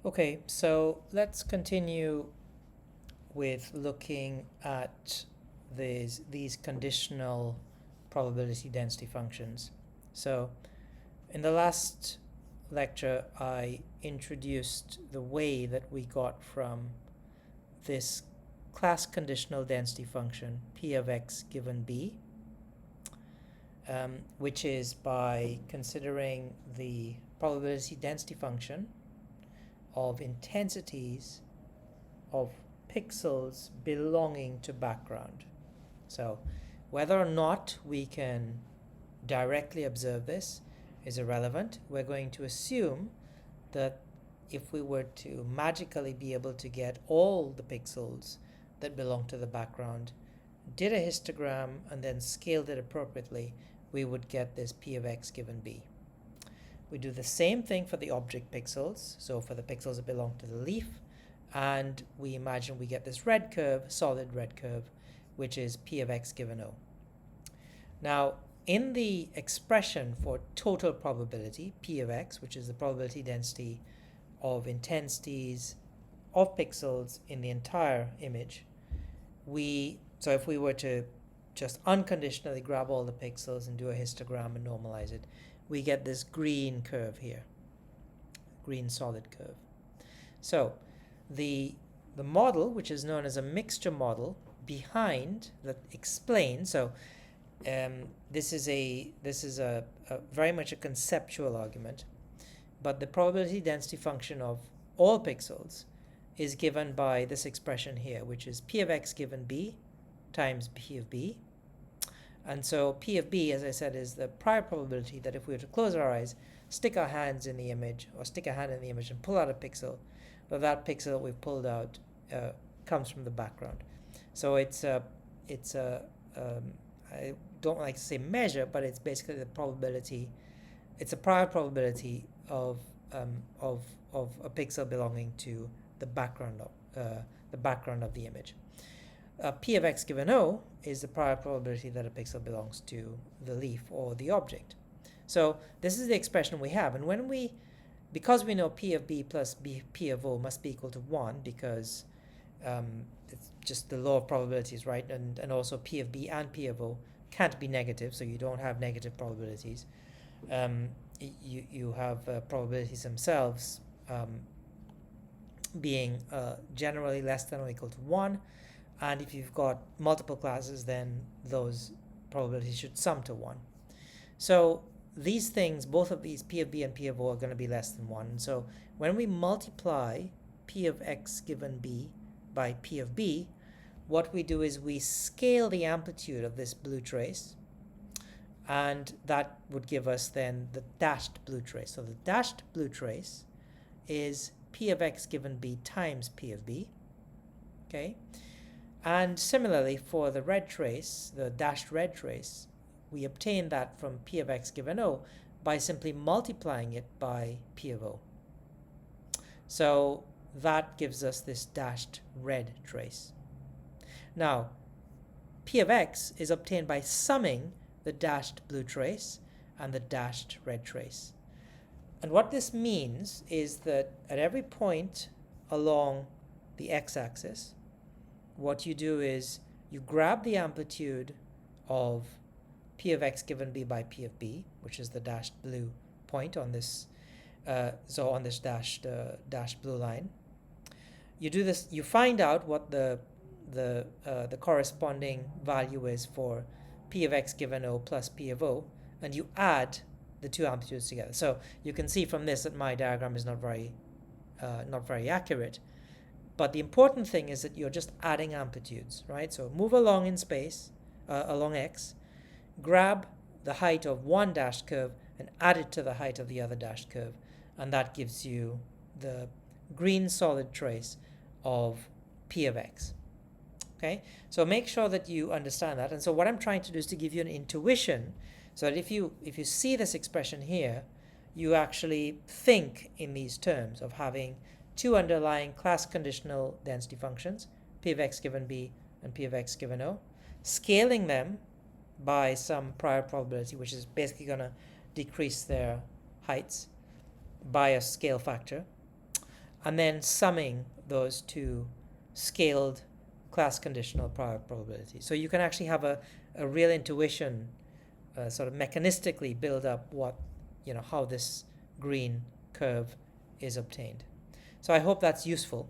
Okay, so let's continue with looking at these conditional probability density functions. So in the last lecture, I introduced the way that we got from this class conditional density function p of x given b, which is by considering the probability density function of intensities of pixels belonging to background. So whether or not we can directly observe this is irrelevant. We're going to assume that if we were to magically be able to get all the pixels that belong to the background, did a histogram and then scaled it appropriately, we would get this p of x given b. We do the same thing for the object pixels, so for the pixels that belong to the leaf, and we imagine we get this red curve, solid red curve, which is p of x given o. Now, in the expression for total probability, p of x, which is the probability density of intensities of pixels in the entire image, so if we were to just unconditionally grab all the pixels and do a histogram and normalize it, we get this green curve here, green solid curve. So the model, which is known as a mixture model, behind that explains. So this is a very much a conceptual argument, but the probability density function of all pixels is given by this expression here, which is p of x given b times p of b. And so p of b, as I said, is the prior probability that if we were to close our eyes, stick our hands in the image, or stick a hand in the image and pull out a pixel, that pixel that we've pulled out comes from the background. So I don't like to say measure, but it's basically the probability. It's a prior probability of a pixel belonging to the background of the image. P of x given o is the prior probability that a pixel belongs to the leaf or the object. So this is the expression we have, and because we know p of b plus p of o must be equal to 1, because it's just the law of probabilities, right? And also p of b and p of o can't be negative, so you don't have negative probabilities. You have probabilities themselves being generally less than or equal to 1, and if you've got multiple classes, then those probabilities should sum to 1. So these things, both of these, p of b and p of o, are going to be less than 1. And so when we multiply p of x given b by p of b, what we do is we scale the amplitude of this blue trace, and that would give us then the dashed blue trace. So the dashed blue trace is p of x given b times p of b. Okay? And similarly for the red trace, the dashed red trace, we obtain that from p of x given o by simply multiplying it by p of o. So that gives us this dashed red trace. Now, p of x is obtained by summing the dashed blue trace and the dashed red trace. And what this means is that at every point along the x-axis, what you do is you grab the amplitude of p of x given b by p of b, which is the dashed blue point on this, on this dashed blue line. You do this. You find out what the corresponding value is for p of x given o plus p of o, and you add the two amplitudes together. So you can see from this that my diagram is not very accurate. But the important thing is that you're just adding amplitudes, right? So move along in space, along x, grab the height of one dashed curve and add it to the height of the other dashed curve, and that gives you the green solid trace of p of x. Okay, so make sure that you understand that. And so what I'm trying to do is to give you an intuition, so that if you see this expression here, you actually think in these terms of having two underlying class conditional density functions, p of x given b and p of x given o, scaling them by some prior probability, which is basically going to decrease their heights by a scale factor, and then summing those two scaled class conditional prior probabilities. So you can actually have a real intuition, sort of mechanistically build up what, how this green curve is obtained. So I hope that's useful.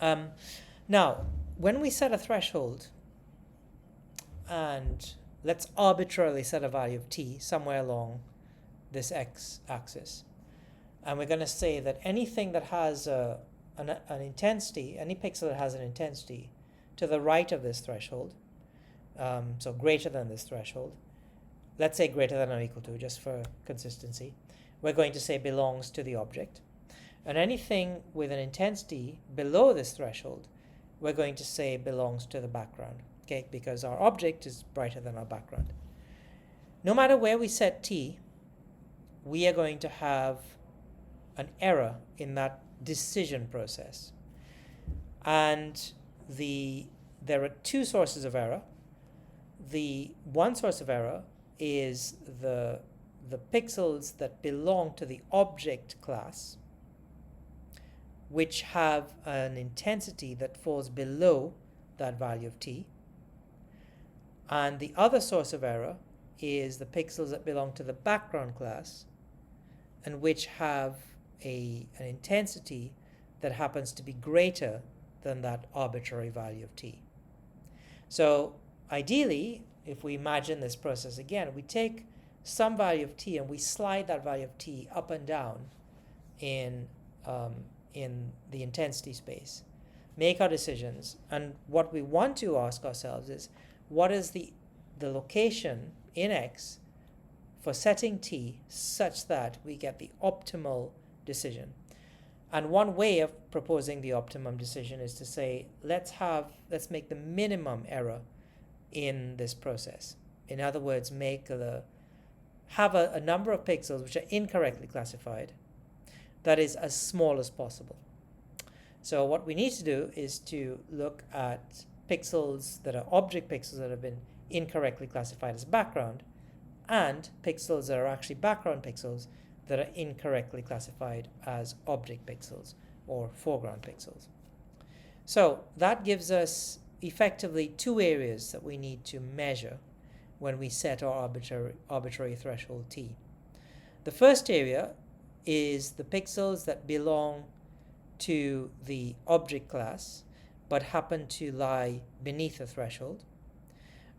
Now, when we set a threshold, and let's arbitrarily set a value of t somewhere along this x-axis, and we're going to say that anything that has an intensity, any pixel that has an intensity to the right of this threshold, so greater than this threshold, let's say greater than or equal to, just for consistency, we're going to say belongs to the object. And anything with an intensity below this threshold, we're going to say belongs to the background, okay, because our object is brighter than our background. No matter where we set t, we are going to have an error in that decision process. And there are two sources of error. The one source of error is the pixels that belong to the object class, which have an intensity that falls below that value of t. And the other source of error is the pixels that belong to the background class, and which have an intensity that happens to be greater than that arbitrary value of t. So ideally, if we imagine this process again, we take some value of t and we slide that value of t up and down in the intensity space, make our decisions, and what we want to ask ourselves is, what is the location in x for setting t such that we get the optimal decision? And one way of proposing the optimum decision is to say, let's make the minimum error in this process. In other words, have a number of pixels which are incorrectly classified that is as small as possible. So what we need to do is to look at pixels that are object pixels that have been incorrectly classified as background, and pixels that are actually background pixels that are incorrectly classified as object pixels or foreground pixels. So that gives us effectively two areas that we need to measure when we set our arbitrary threshold t. The first area is the pixels that belong to the object class but happen to lie beneath the threshold.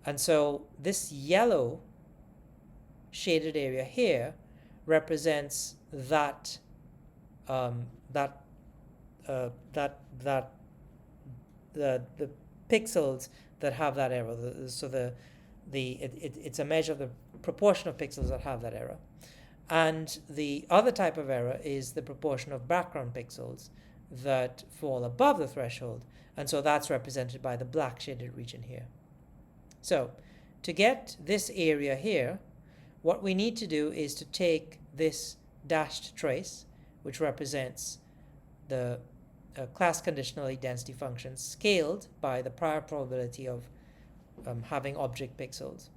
And so this yellow shaded area here represents the pixels that have that error. It's a measure of the proportion of pixels that have that error. And the other type of error is the proportion of background pixels that fall above the threshold, and so that's represented by the black shaded region here. So to get this area here, what we need to do is to take this dashed trace, which represents the class conditional density function scaled by the prior probability of having object pixels,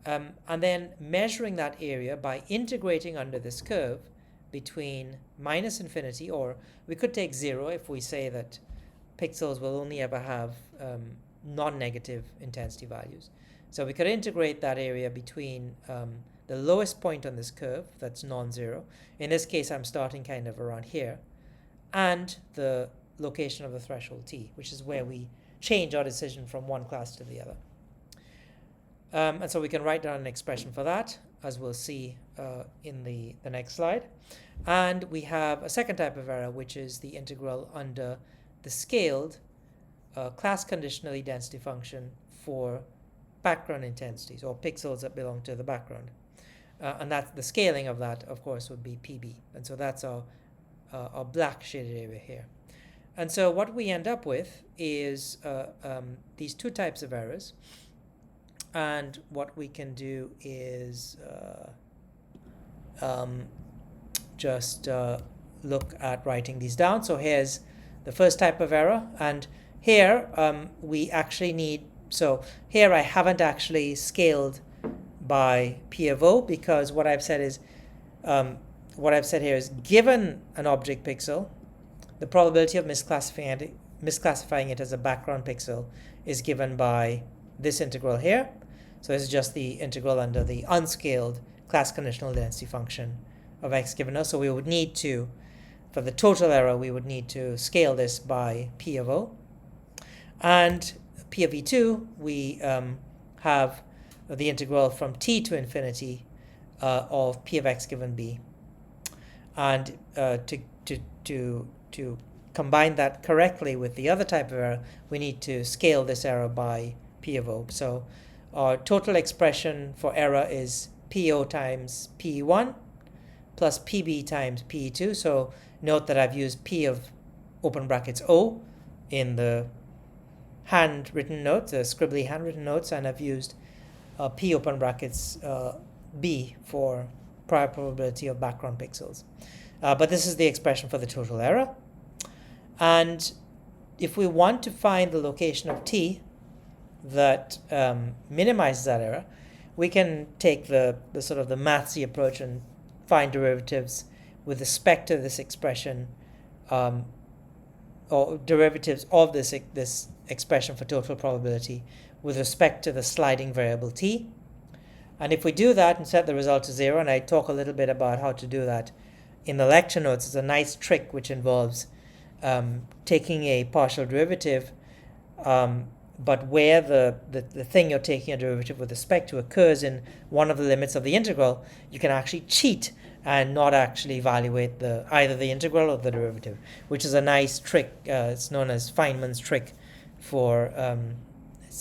and then measuring that area by integrating under this curve between minus infinity, or we could take 0 if we say that pixels will only ever have non-negative intensity values. So we could integrate that area between the lowest point on this curve, that's non-zero. In this case, I'm starting kind of around here, and the location of the threshold t, which is where we change our decision from one class to the other. And so we can write down an expression for that, as we'll see in the next slide. And we have a second type of error, which is the integral under the scaled class conditional density function for background intensities, or pixels that belong to the background. And that's the scaling of that, of course, would be PB. And so that's our black shaded area here. And so what we end up with is these two types of errors. And what we can do is just look at writing these down. So here's the first type of error. And here we actually need, so here I haven't actually scaled by P of O, because what I've said here is given an object pixel, the probability of misclassifying it as a background pixel is given by this integral here. So this is just the integral under the unscaled class conditional density function of x given o. So we would need to, for the total error, we would need to scale this by p of o. And p of e2, we have the integral from t to infinity of p of x given b. And to combine that correctly with the other type of error, we need to scale this error by p of o. So our total expression for error is po times pe1 plus pb times pe2. So note that I've used p of open brackets o in the handwritten notes, the scribbly handwritten notes, and I've used p open brackets b for prior probability of background pixels. But this is the expression for the total error. And if we want to find the location of t that minimizes that error, we can take the sort of the mathsy approach and find derivatives with respect to this expression, or derivatives of this expression for total probability with respect to the sliding variable t. And if we do that and set the result to 0, and I talk a little bit about how to do that in the lecture notes, it's a nice trick which involves taking a partial derivative, but where the thing you're taking a derivative with respect to occurs in one of the limits of the integral, you can actually cheat and not actually evaluate either the integral or the derivative, which is a nice trick. It's known as Feynman's trick for,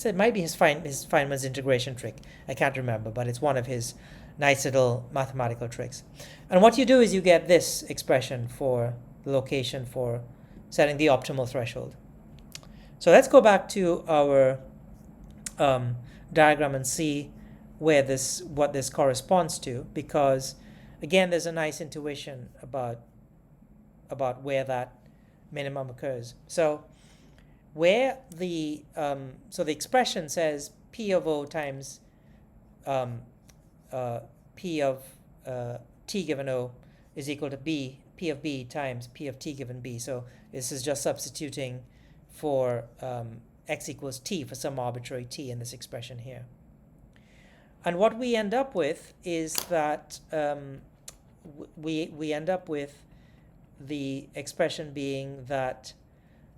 it might be his Feynman's integration trick. I can't remember, but it's one of his nice little mathematical tricks. And what you do is you get this expression for the location for setting the optimal threshold. So let's go back to our diagram and see what this corresponds to, because again, there's a nice intuition about where that minimum occurs. So where the expression says p of o times p of t given o is equal to p of b times p of t given b. So this is just substituting for x equals t for some arbitrary t in this expression here. And what we end up with is that we end up with the expression being that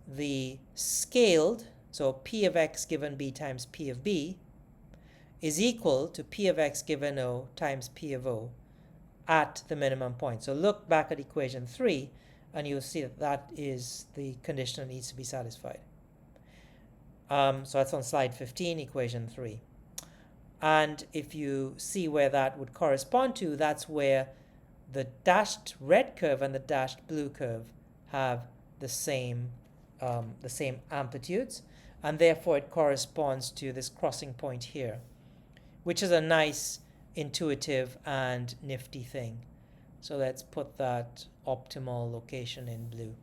the scaled, so p of x given b times p of b, is equal to p of x given o times p of o at the minimum point. So look back at equation 3 and you'll see that is the condition that needs to be satisfied. So that's on slide 15, equation 3. And if you see where that would correspond to, that's where the dashed red curve and the dashed blue curve have the same amplitudes, and therefore it corresponds to this crossing point here, which is a nice, intuitive, and nifty thing. So let's put that optimal location in blue.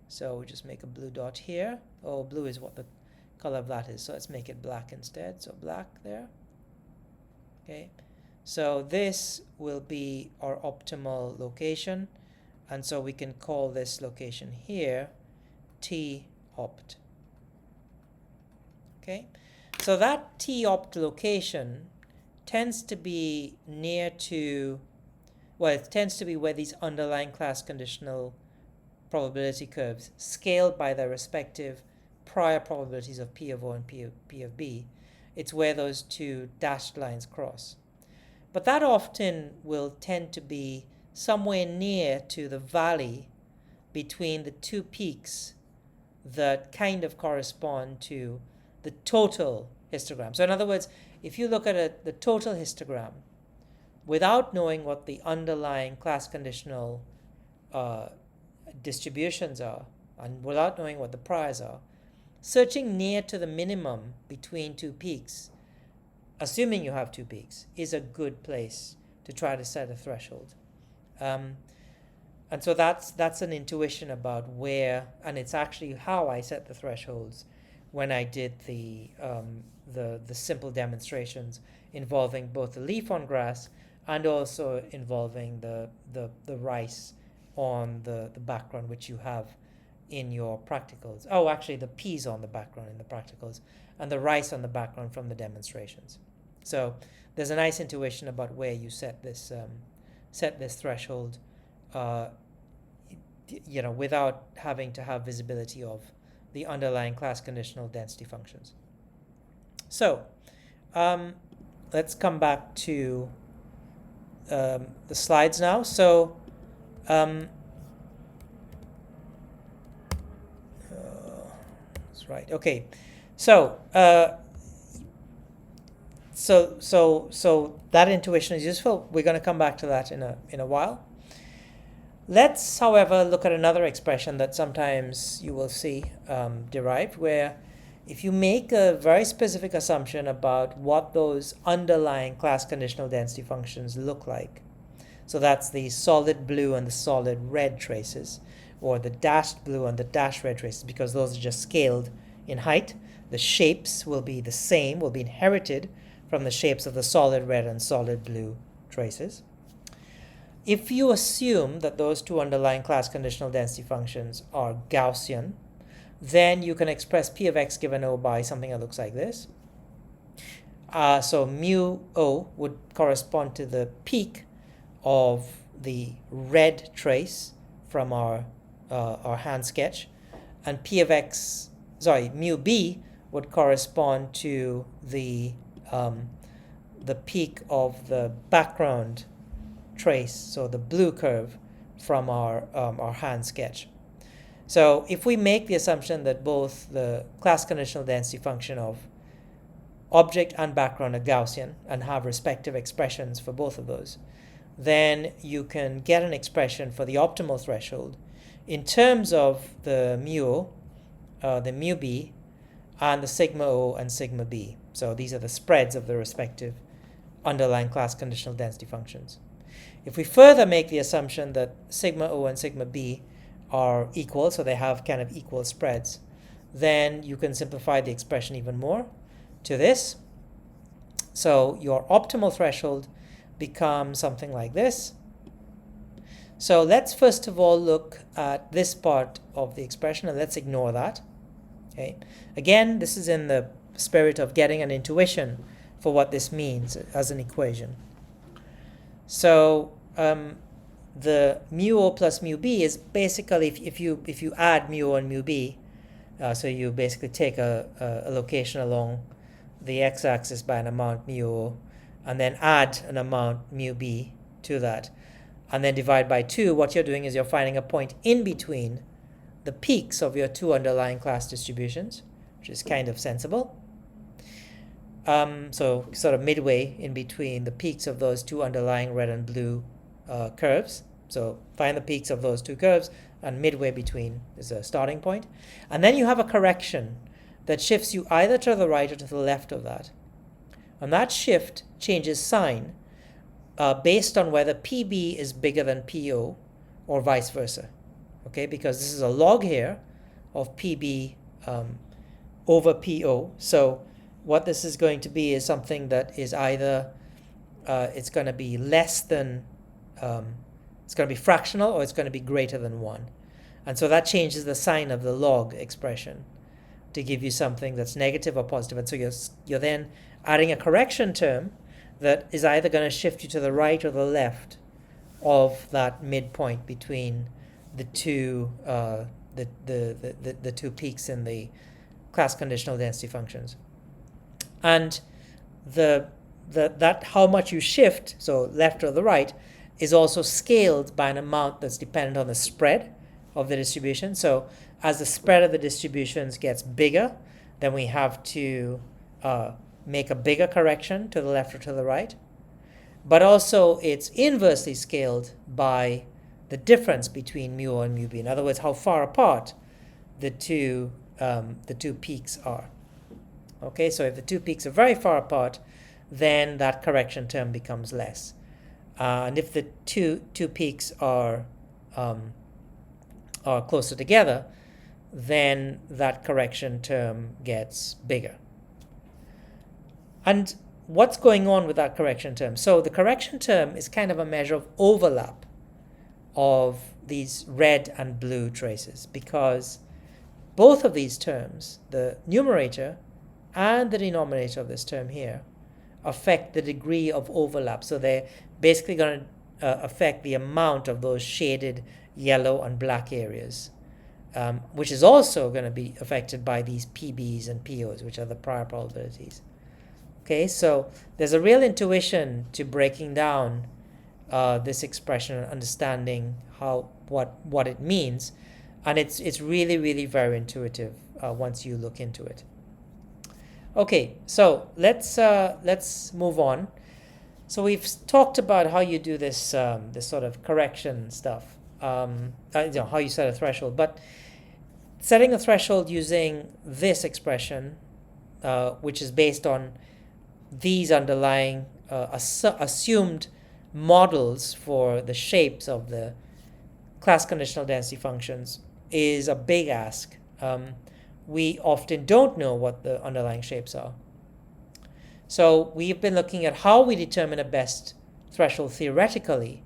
So we'll just make a blue dot here. Oh, blue is what the color of that is. So let's make it black instead. So black there. Okay. So this will be our optimal location. And so we can call this location here T-opt. Okay. So that T-opt location tends to be near to, well, it tends to be where these underlying class conditional probability curves scaled by their respective prior probabilities of P of O and P of B. It's where those two dashed lines cross. But that often will tend to be somewhere near to the valley between the two peaks that kind of correspond to the total histogram. So in other words, if you look at the total histogram without knowing what the underlying class conditional distributions are, and without knowing what the priors are, searching near to the minimum between two peaks, assuming you have two peaks, is a good place to try to set a threshold. And so that's an intuition about where, and it's actually how I set the thresholds when I did the simple demonstrations involving both the leaf on grass and also involving the rice on the background, which you have in your practicals. Oh, actually, the P's on the background in the practicals, and the rice on the background from the demonstrations. So there's a nice intuition about where you set this threshold, without having to have visibility of the underlying class conditional density functions. So let's come back to the slides now. So that's right. Okay. So so that intuition is useful. We're going to come back to that in a while. Let's, however, look at another expression that sometimes you will see derived, where if you make a very specific assumption about what those underlying class conditional density functions look like, so that's the solid blue and the solid red traces, or the dashed blue and the dashed red traces, because those are just scaled in height. The shapes will be the same, will be inherited from the shapes of the solid red and solid blue traces. If you assume that those two underlying class conditional density functions are Gaussian, then you can express P of x given O by something that looks like this. So mu O would correspond to the peak of the red trace from our hand sketch, and mu B would correspond to the peak of the background trace, so the blue curve from our hand sketch. So if we make the assumption that both the class conditional density function of object and background are Gaussian and have respective expressions for both of those, then you can get an expression for the optimal threshold in terms of the mu O, the mu B, and the sigma O and sigma B. So these are the spreads of the respective underlying class conditional density functions. If we further make the assumption that sigma O and sigma B are equal, so they have kind of equal spreads, then you can simplify the expression even more to this. So your optimal threshold becomes something like this. So let's first of all look at this part of the expression, and let's ignore that. Okay. Again, this is in the spirit of getting an intuition for what this means as an equation. So the mu O plus mu B is basically, if you add mu O and mu B, so you basically take a location along the x-axis by an amount mu O, and then add an amount mu B to that, and then divide by 2, what you're doing is you're finding a point in between the peaks of your two underlying class distributions, which is kind of sensible. So sort of midway in between the peaks of those two underlying red and blue curves. So find the peaks of those two curves, and midway between is a starting point. And then you have a correction that shifts you either to the right or to the left of that. And that shift changes sign based on whether PB is bigger than PO or vice versa. Okay, because this is a log here of PB over PO. So what this is going to be is something that is either it's going to be less than, it's going to be fractional, or it's going to be greater than 1. And so that changes the sign of the log expression to give you something that's negative or positive. And so you're then adding a correction term that is either going to shift you to the right or the left of that midpoint between the two the two peaks in the class conditional density functions. And that how much you shift, so left or the right, is also scaled by an amount that's dependent on the spread of the distribution. So as the spread of the distributions gets bigger, then we have to make a bigger correction to the left or to the right. But also it's inversely scaled by the difference between mu O and mu B. In other words, how far apart the two peaks are. Okay, so if the two peaks are very far apart, then that correction term becomes less. And if the two peaks are closer together, then that correction term gets bigger. And what's going on with that correction term? So the correction term is kind of a measure of overlap of these red and blue traces, because both of these terms, the numerator and the denominator of this term here, affect the degree of overlap. So they're basically going to affect the amount of those shaded yellow and black areas, which is also going to be affected by these PBs and POs, which are the prior probabilities. Okay, so there's a real intuition to breaking down this expression and understanding what it means, and it's really very intuitive once you look into it. Okay, so let's move on. So we've talked about how you do this this sort of correction stuff, how you set a threshold. But setting a threshold using this expression, which is based on these underlying assumed models for the shapes of the class conditional density functions, is a big ask. We often don't know what the underlying shapes are. So we've been looking at how we determine a best threshold theoretically,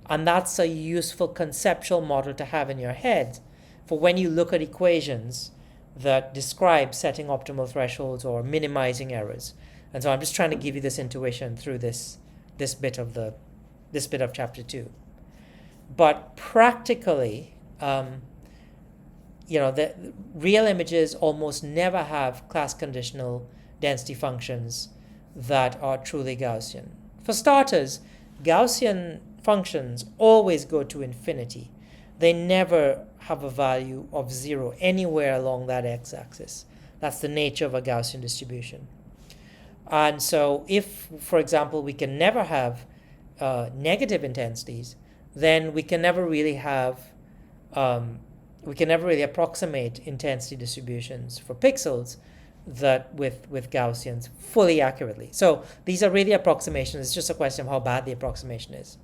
and that's a useful conceptual model to have in your head for when you look at equations that describe setting optimal thresholds or minimizing errors. And so I'm just trying to give you this intuition through this bit of chapter 2. But practically, the real images almost never have class conditional density functions that are truly Gaussian. For starters, Gaussian functions always go to infinity. They never have a value of 0 anywhere along that x-axis. That's the nature of a Gaussian distribution. And so if, for example, we can never have negative intensities, then we can never really approximate intensity distributions for pixels that with Gaussians fully accurately. So these are really approximations. It's just a question of how bad the approximation is.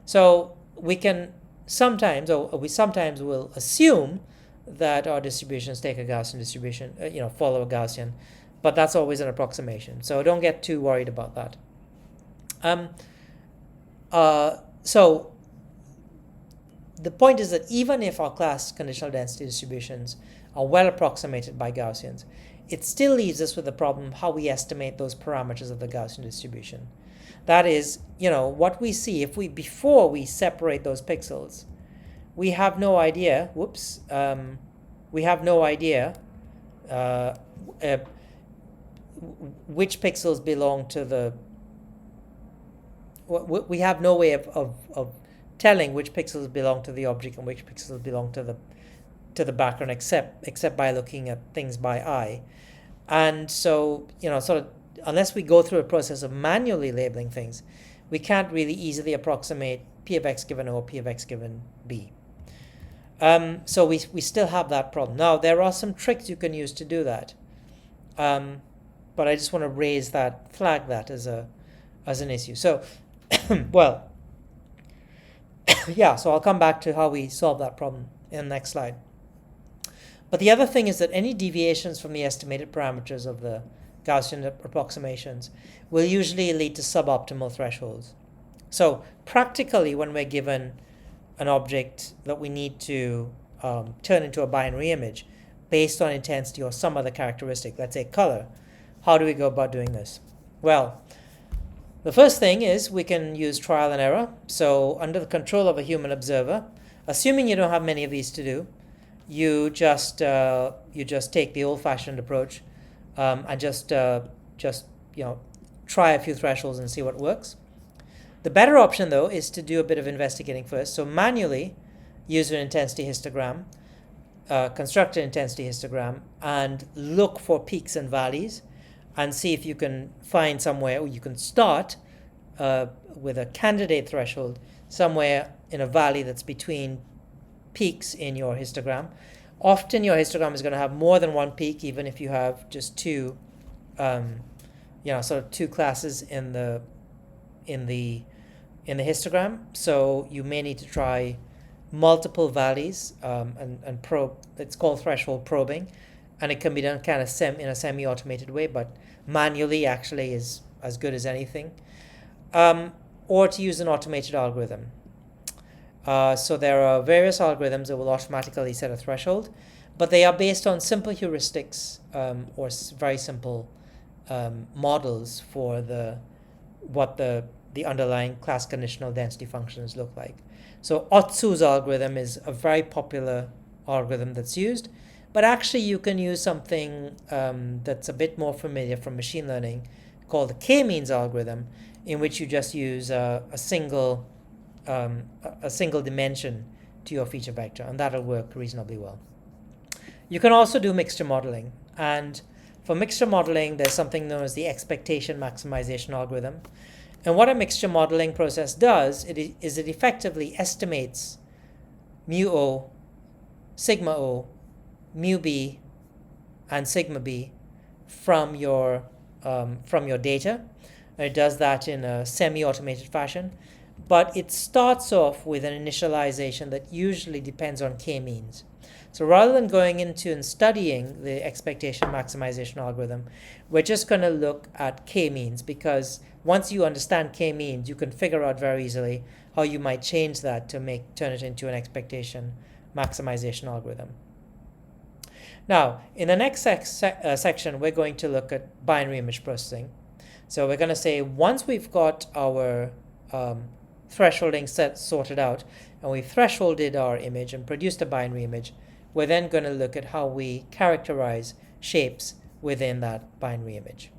So we can sometimes, or we sometimes will assume that our distributions take a Gaussian distribution, follow a Gaussian, but that's always an approximation. So don't get too worried about that. So the point is that even if our class conditional density distributions are well approximated by Gaussians, it still leaves us with the problem of how we estimate those parameters of the Gaussian distribution. That is, what we see before we separate those pixels, we have no idea. We have no idea which pixels belong to the. We have no way of telling which pixels belong to the object and which pixels belong to the background, except by looking at things by eye. And so, sort of, unless we go through a process of manually labeling things, we can't really easily approximate P of x given O, P of x given B. So we still have that problem. Now, there are some tricks you can use to do that. But I just want to flag that as an issue. So, well, yeah, so I'll come back to how we solve that problem in the next slide. But the other thing is that any deviations from the estimated parameters of the Gaussian approximations will usually lead to suboptimal thresholds. So practically, when we're given an object that we need to turn into a binary image based on intensity or some other characteristic, let's say color, how do we go about doing this? Well, the first thing is we can use trial and error. So under the control of a human observer, assuming you don't have many of these to do, you just take the old-fashioned approach and just try a few thresholds and see what works. The better option, though, is to do a bit of investigating first. So manually use an intensity histogram, construct an intensity histogram, and look for peaks and valleys, and see if you can find somewhere, or you can start with a candidate threshold somewhere in a valley that's between peaks in your histogram. Often your histogram is going to have more than one peak, even if you have just two, sort of two classes in the histogram. So you may need to try multiple valleys and probe. It's called threshold probing, and it can be done kind of in a semi-automated way, but manually actually is as good as anything. Or to use an automated algorithm. So there are various algorithms that will automatically set a threshold, but they are based on simple heuristics or very simple models for what the underlying class conditional density functions look like. So Otsu's algorithm is a very popular algorithm that's used, but actually you can use something that's a bit more familiar from machine learning called the k-means algorithm, in which you just use a single dimension to your feature vector, and that'll work reasonably well. You can also do mixture modeling, and for mixture modeling there's something known as the expectation maximization algorithm. And what a mixture modeling process does is it effectively estimates mu O, sigma O, mu B, and sigma B from your data. And it does that in a semi-automated fashion, but it starts off with an initialization that usually depends on k-means. So rather than going into and studying the expectation maximization algorithm, we're just going to look at k-means, because once you understand k-means, you can figure out very easily how you might change that to turn it into an expectation maximization algorithm. Now, in the next section, we're going to look at binary image processing. So we're going to say, once we've got our thresholding sorted out, and we've thresholded our image and produced a binary image, we're then going to look at how we characterize shapes within that binary image.